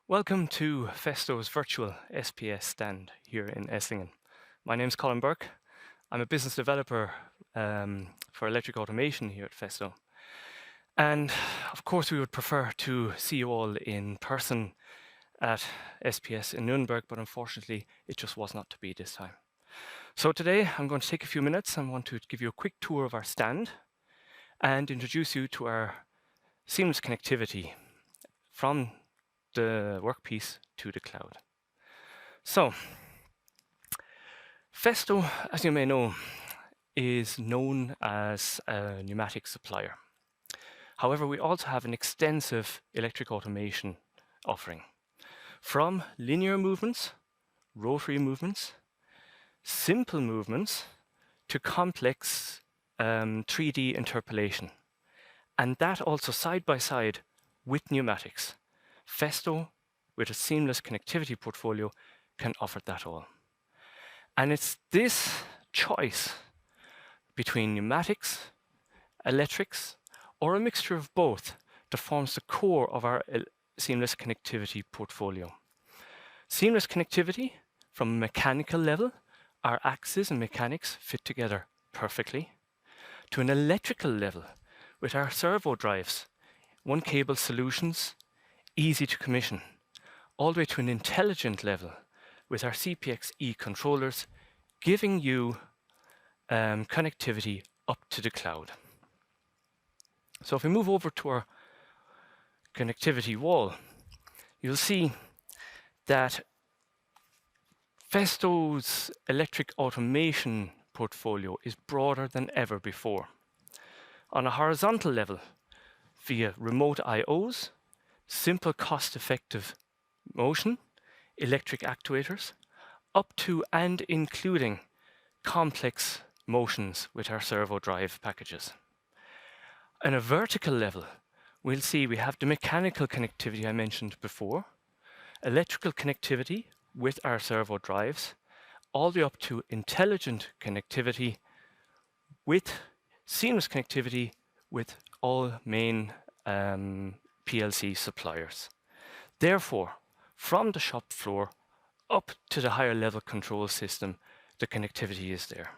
Welcome to FESTO's virtual SPS stand here in Esslingen. My name is Colin Burke. I'm a business developer for electric automation here at FESTO. And of course, we would prefer to see you all in person at SPS in Nuremberg, but unfortunately, it just was not to be this time. So today, I'm going to take a few minutes and want to give you a quick tour of our stand and introduce you to our seamless connectivity from the workpiece to the cloud. So, FESTO, as you may know, is known as a pneumatic supplier. However, we also have an extensive electric automation offering, from linear movements, rotary movements, simple movements, to complex 3D interpolation. And that also side by side with pneumatics. FESTO, with a seamless connectivity portfolio, can offer that all. And it's this choice between pneumatics, electrics, or a mixture of both that forms the core of our seamless connectivity portfolio. Seamless connectivity from a mechanical level, our axes and mechanics fit together perfectly, to an electrical level with our servo drives, one cable solutions, easy to commission, all the way to an intelligent level with our CPX-E controllers, giving you connectivity up to the cloud. So if we move over to our connectivity wall, you'll see that FESTO's electric automation portfolio is broader than ever before. On a horizontal level, via remote IOs, simple cost-effective motion, electric actuators, up to and including complex motions with our servo drive packages. On a vertical level, we'll see we have the mechanical connectivity I mentioned before, electrical connectivity with our servo drives, all the way up to intelligent connectivity with seamless connectivity with all main PLC suppliers. Therefore, from the shop floor up to the higher level control system, the connectivity is there.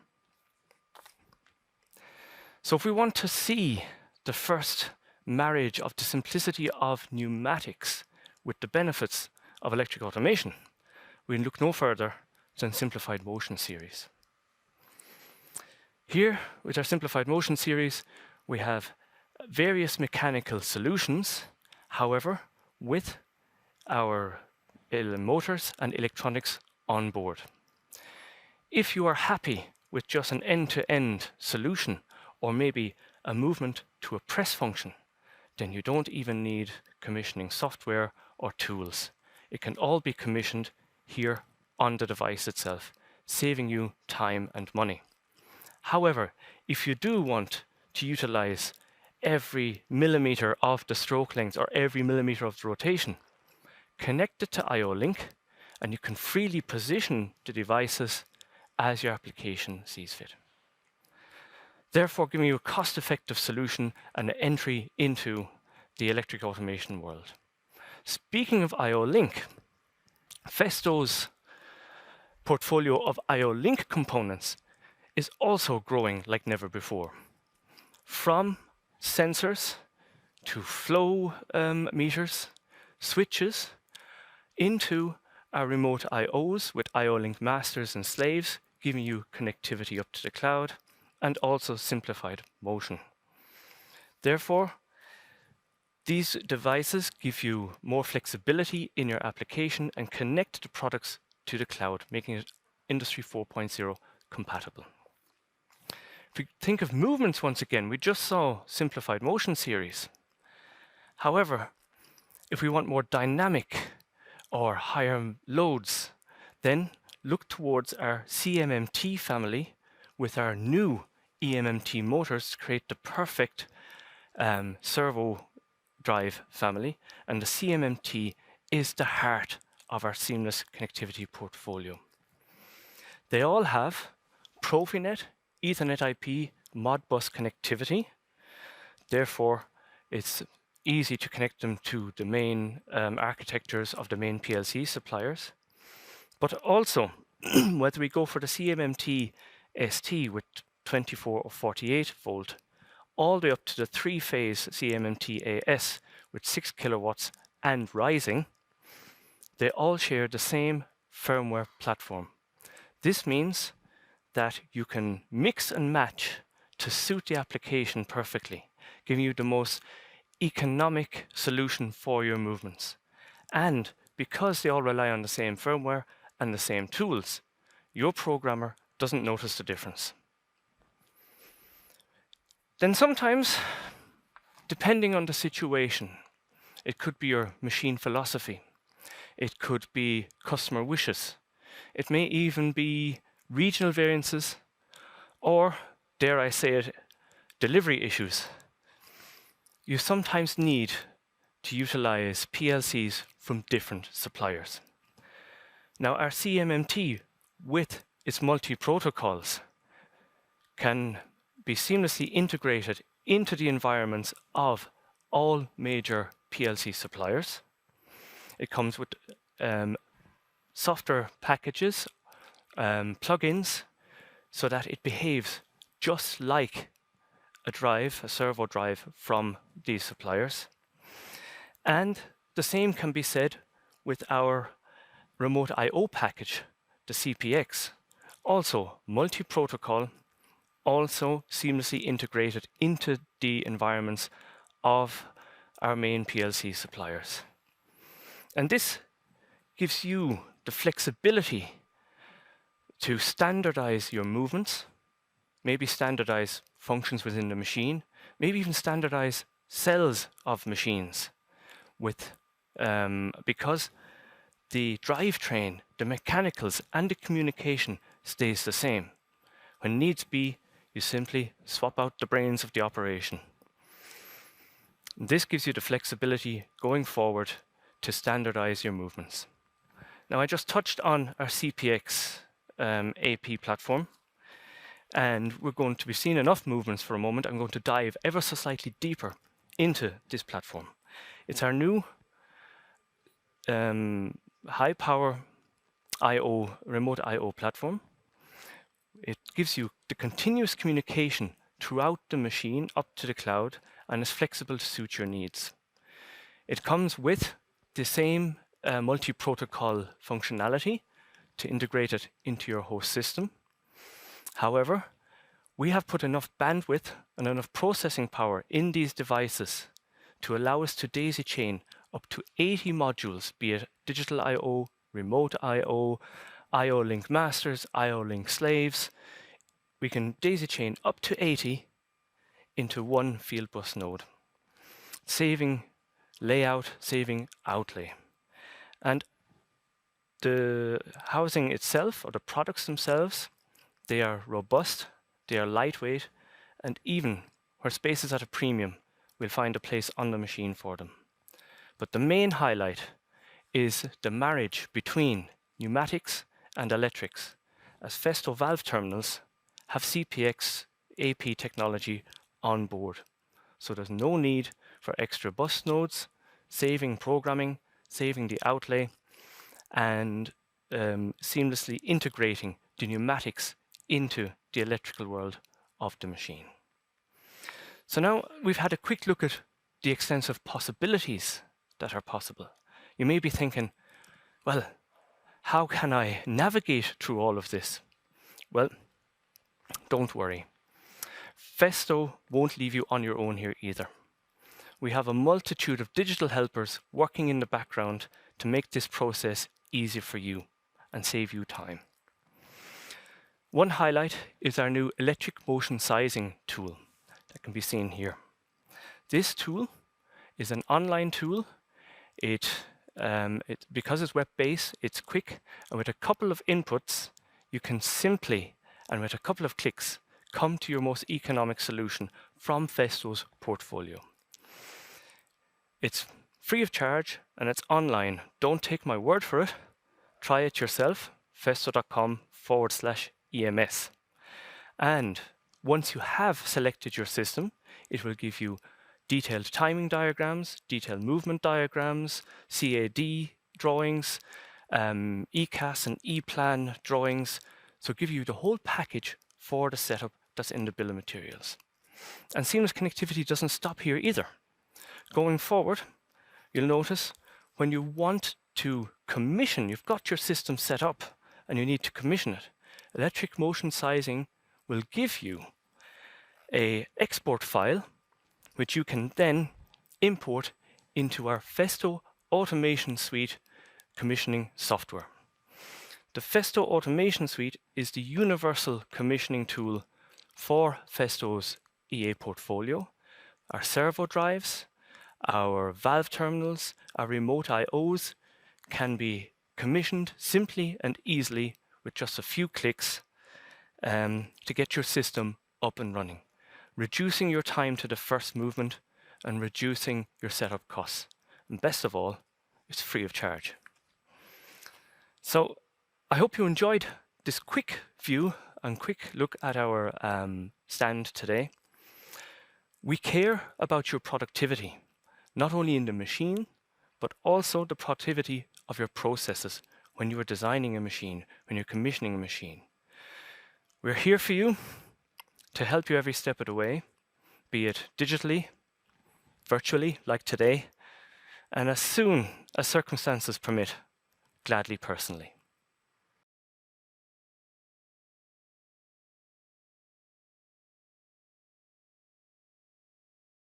So if we want to see the first marriage of the simplicity of pneumatics with the benefits of electric automation, we look no further than Simplified Motion series. Here, with our Simplified Motion series, we have various mechanical solutions, however, with our motors and electronics on board. If you are happy with just an end-to-end solution, or maybe a movement to a press function, then you don't even need commissioning software or tools. It can all be commissioned here on the device itself, saving you time and money. However, if you do want to utilize every millimeter of the stroke length or every millimeter of the rotation, connect it to IOLink, and you can freely position the devices as your application sees fit. Therefore, giving you a cost-effective solution and an entry into the electric automation world. Speaking of IOLink, FESTO's portfolio of IOLink components is also growing like never before. From sensors to flow meters, switches, into our remote IOs with IOLink masters and slaves, giving you connectivity up to the cloud, and also simplified motion. Therefore, these devices give you more flexibility in your application and connect the products to the cloud, making it Industry 4.0 compatible. If we think of movements once again, we just saw Simplified Motion series. However, if we want more dynamic or higher loads, then look towards our CMMT family with our new EMMT motors to create the perfect servo drive family. And the CMMT is the heart of our seamless connectivity portfolio. They all have Profinet, Ethernet IP, Modbus connectivity. Therefore, it's easy to connect them to the main architectures of the main PLC suppliers. But also, whether we go for the CMMT ST with 24 or 48 volt, all the way up to the three-phase CMMT AS with 6 kilowatts and rising, they all share the same firmware platform. This means that you can mix and match to suit the application perfectly, giving you the most economic solution for your movements. And because they all rely on the same firmware and the same tools, your programmer doesn't notice the difference. Then sometimes, depending on the situation, it could be your machine philosophy, it could be customer wishes, it may even be regional variances, or, dare I say it, delivery issues. You sometimes need to utilize PLCs from different suppliers. Now, our CMMT, with its multi-protocols, can be seamlessly integrated into the environments of all major PLC suppliers. It comes with software packages, plugins, so that it behaves just like a drive, a servo drive from these suppliers. And the same can be said with our remote I/O package, the CPX, also multi-protocol, also seamlessly integrated into the environments of our main PLC suppliers. And this gives you the flexibility to standardize your movements, maybe standardize functions within the machine, maybe even standardize cells of machines with because the drivetrain, the mechanicals, and the communication stays the same. When needs be, you simply swap out the brains of the operation. This gives you the flexibility going forward to standardize your movements. Now, I just touched on our CPX AP platform, and we're going to be seeing enough movements for a moment. I'm going to dive ever so slightly deeper into this platform. It's our new high-power I/O, remote I/O platform. It gives you the continuous communication throughout the machine up to the cloud and is flexible to suit your needs. It comes with the same multi-protocol functionality to integrate it into your host system. However, we have put enough bandwidth and enough processing power in these devices to allow us to daisy chain up to 80 modules, be it digital I/O, remote I/O, IOLink masters, IOLink slaves. We can daisy chain up to 80 into one field bus node, saving layout, saving outlay. And the housing itself, or the products themselves, they are robust, they are lightweight, and even where space is at a premium, we'll find a place on the machine for them. But the main highlight is the marriage between pneumatics and electrics, as FESTO valve terminals have CPX AP technology on board. So there's no need for extra bus nodes, saving programming, saving the outlay, and seamlessly integrating the pneumatics into the electrical world of the machine. So now we've had a quick look at the extensive possibilities that are possible. You may be thinking, well, how can I navigate through all of this? Well, don't worry. FESTO won't leave you on your own here either. We have a multitude of digital helpers working in the background to make this process easier for you and save you time. One highlight is our new electric motion sizing tool that can be seen here. This tool is an online tool. Because it's web-based, it's quick, and with a couple of inputs, you can simply, and with a couple of clicks, come to your most economic solution from FESTO's portfolio. It's free of charge and it's online. Don't take my word for it. Try it yourself, festo.com/EMS. And once you have selected your system, it will give you detailed timing diagrams, detailed movement diagrams, CAD drawings, ECAS and E-plan drawings. So give you the whole package for the setup that's in the bill of materials. And seamless connectivity doesn't stop here either. Going forward, you'll notice when you want to commission, you've got your system set up and you need to commission it, electric motion sizing will give you an export file which you can then import into our FESTO Automation Suite commissioning software. The FESTO Automation Suite is the universal commissioning tool for FESTO's EA portfolio. Our servo drives, our valve terminals, our remote IOs can be commissioned simply and easily with just a few clicks to get your system up and running, reducing your time to the first movement and reducing your setup costs. And best of all, it's free of charge. So I hope you enjoyed this quick view and quick look at our stand today. We care about your productivity, not only in the machine, but also the productivity of your processes when you are designing a machine, when you're commissioning a machine. We're here for you to help you every step of the way, be it digitally, virtually, like today, and as soon as circumstances permit, gladly personally.